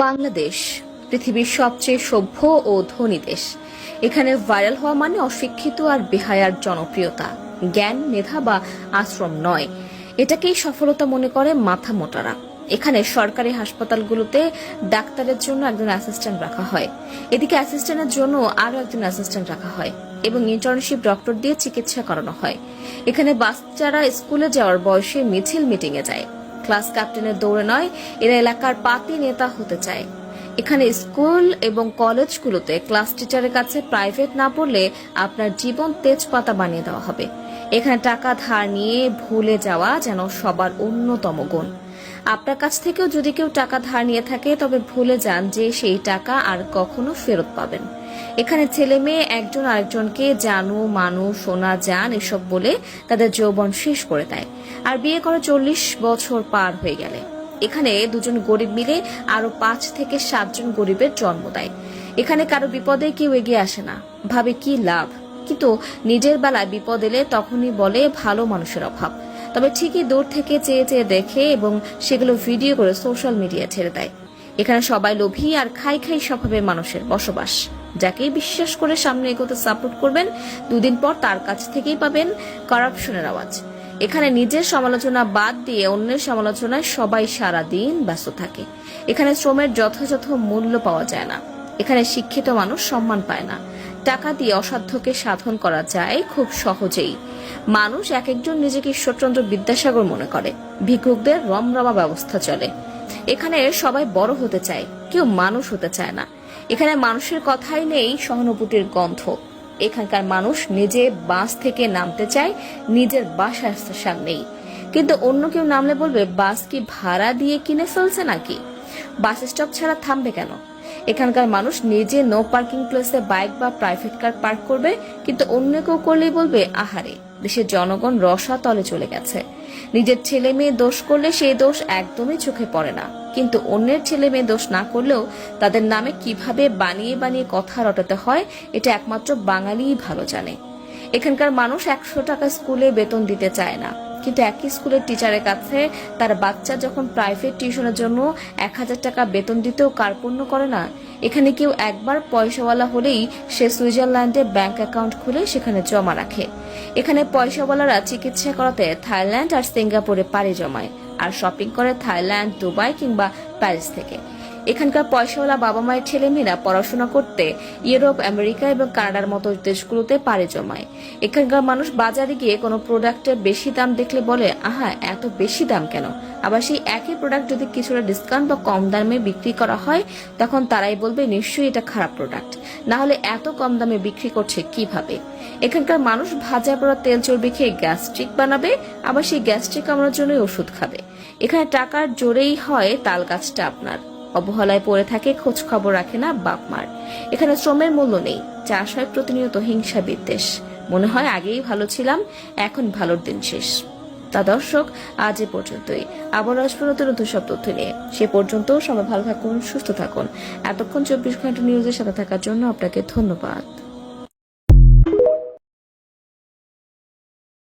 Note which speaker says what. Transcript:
Speaker 1: বাংলাদেশ পৃথিবীর সবচেয়ে সভ্য ও ধনী দেশ। এখানে ভাইরাল হওয়া মানে অশিক্ষিত আর বেহায়ার জনপ্রিয়তা, জ্ঞান মেধা বা আশ্রম নয়। এটাকেই সফলতা মনে করে মাথা মোটারা। এখানে সরকারি হাসপাতালগুলোতে ডাক্তারের জন্য একজন অ্যাসিস্ট্যান্ট রাখা হয়, এদিকে অ্যাসিস্ট্যান্টের জন্য আরো একজন অ্যাসিস্ট্যান্ট রাখা হয় এবং ইন্টার্নশিপ ডক্টর দিয়ে চিকিৎসা করানো হয়। এখানে বাচ্চারা স্কুলে যাওয়ার বয়সে মিছিল মিটিংয়ে যায়, ক্লাস ক্যাপ্টেনের দৌড়ে নয়, এরা এলাকার পাতি নেতা হতে চায়। এখানে স্কুল এবং কলেজগুলোতে ক্লাস টিচারের কাছে প্রাইভেট না পড়লে আপনার জীবন তেজপাতা বানিয়ে দেওয়া হবে। এখানে টাকা ধার নিয়ে ভুলে যাওয়া যেন সবার অন্যতম গুণ। আপনার কাছ থেকেও যদি কেউ টাকা ধার নিয়ে থাকে তবে ভুলে যান যে সেই টাকা আর কখনো ফেরত পাবেন। এখানে ছেলে মেয়ে একজন আরেকজনকে জানু মানু সোনা জান এসব বলে তাদের যৌবন শেষ করে দেয়, আর বিয়ে করে 40 বছর পার হয়ে গেলে এখানে দুজন গরিব মিলে আরো 5 থেকে 7 জন গরিবের জন্ম দেয়। এখানে কারো বিপদে কেউ এগিয়ে আসে না, ভাবে কি লাভ, কিন্তু নিজের বেলায় বিপদ এলে তখনই বলে ভালো মানুষের অভাব। তবে ঠিকই দূর থেকে চেয়ে চেয়ে দেখে এবং সেগুলো ভিডিও করে সোশ্যাল মিডিয়া ছেড়ে দেয়। এখানে সবাই লোভী আর খাই খাই স্বভাবের মানুষের বসবাস। যাকেই বিশ্বাস করে সামনে এগোতে সাপোর্ট করবেন, দুদিন পর তার কাছ থেকেই পাবেন কারাপশনের আওয়াজ। এখানে নিজের সমালোচনা বাদ দিয়ে অন্যের সমালোচনায় সবাই সারা দিন ব্যস্ত থাকে। এখানে শ্রমের যথাযথ মূল্য পাওয়া যায় না। এখানে শিক্ষিত মানুষ সম্মান পায় না। টাকা দিয়ে অসাধ্যকে সাধন করা যায় খুব সহজেই। মানুষ এক একজন নিজেকে ঈশ্বরচন্দ্র বিদ্যাসাগর মনে করে। ভিক্ষুকদের রমরমা ব্যবস্থা চলে। এখানে সবাই বড় হতে চায়, কেউ মানুষ হতে চায় না। এখানে মানুষের কথাই নেই সহানুভূতির গন্ধ। এখানকার মানুষ নিজে বাস থেকে নামতে চায়, নিজের বাসার সামনেই, কিন্তু অন্য কেউ নামলে বলবে বাস কি ভাড়া দিয়ে কিনে ফেলছে নাকি, বাস স্টপ ছাড়া থামবে কেন। এখানকার মানুষ নিজে নো পার্কিং প্লেসে বাইক বা প্রাইভেট কার পার্ক করবে, কিন্তু অন্য কেউ করলেই বলবে আহারে দেশের জনগণ রসাতলে চলে গেছে। নিজের ছেলে মেয়ে দোষ করলে সেই দোষ একদমই চোখে পড়ে না, কিন্তু অন্যের ছেলে মেয়ে দোষ না করলেও তাদের নামে কিভাবে বানিয়ে বানিয়ে কথা রটাতে হয় এটা একমাত্র বাঙালিই ভালো জানে। এখানকার মানুষ 100 টাকা স্কুলে বেতন দিতে চায় না, কিন্তু একই স্কুলের টিচারের কাছে তার বাচ্চা যখন প্রাইভেট টিউশনের জন্য 1000 টাকা বেতন দিতেও কার্পণ্য করে না। এখানে কেউ একবার পয়সাওয়ালা হলেই সে সুইজারল্যান্ডে ব্যাংক অ্যাকাউন্ট খুলে সেখানে জমা রাখে। এখানে পয়সাওয়ালারা চিকিৎসা করাতে থাইল্যান্ড আর সিঙ্গাপুরে পাড়ি জমায়, আর শপিং করে থাইল্যান্ড, দুবাই কিংবা প্যারিস থেকে। এখানকার পয়সাওয়ালা বাবা মায়ের ছেলে মেয়েরা পড়াশোনা করতে ইউরোপ, আমেরিকা এবং কানাডার মতো দেশগুলোতে পাড়ি জমায়। এখানকার মানুষ বাজারে গিয়ে কোনো প্রোডাক্টের বেশি দাম দেখলে বলে আহা এত বেশি দাম কেন, আবার সেই একই প্রোডাক্ট যদি কিছুটা ডিসকাউন্ট বা কম দামে বিক্রি করা হয় তখন তারাই বলবে নিশ্চয়ই এটা খারাপ প্রোডাক্ট, না হলে এত কম দামে বিক্রি করছে কিভাবে। এখানকার মানুষ ভাজা পোড়া তেল চর্বি খেয়ে গ্যাস্ট্রিক বানাবে, আবার সেই গ্যাস্ট্রিক কামড়ার জন্যই ওষুধ খাবে। এখানে টাকার জোরেই হয় তাল গাছটা আপনার, অবহেলায় পড়ে থাকে, খোঁজ খবর রাখে না বাপ মার। এখানে শ্রমের মূল্য নেই, চাষ হয় প্রতিনিয়ত হিংসা বিদ্বেষ। মনে হয় আগেই ভালো ছিলাম, এখন ভালোর দিন শেষ। তা দর্শক, আজ এ পর্যন্তই। আবার আসবো নতুন নতুন সব তথ্য নিয়ে। সে পর্যন্ত সবাই ভালো থাকুন, সুস্থ থাকুন। এতক্ষণ 24 ঘন্টা নিউজের সাথে থাকার জন্য আপনাকে ধন্যবাদ।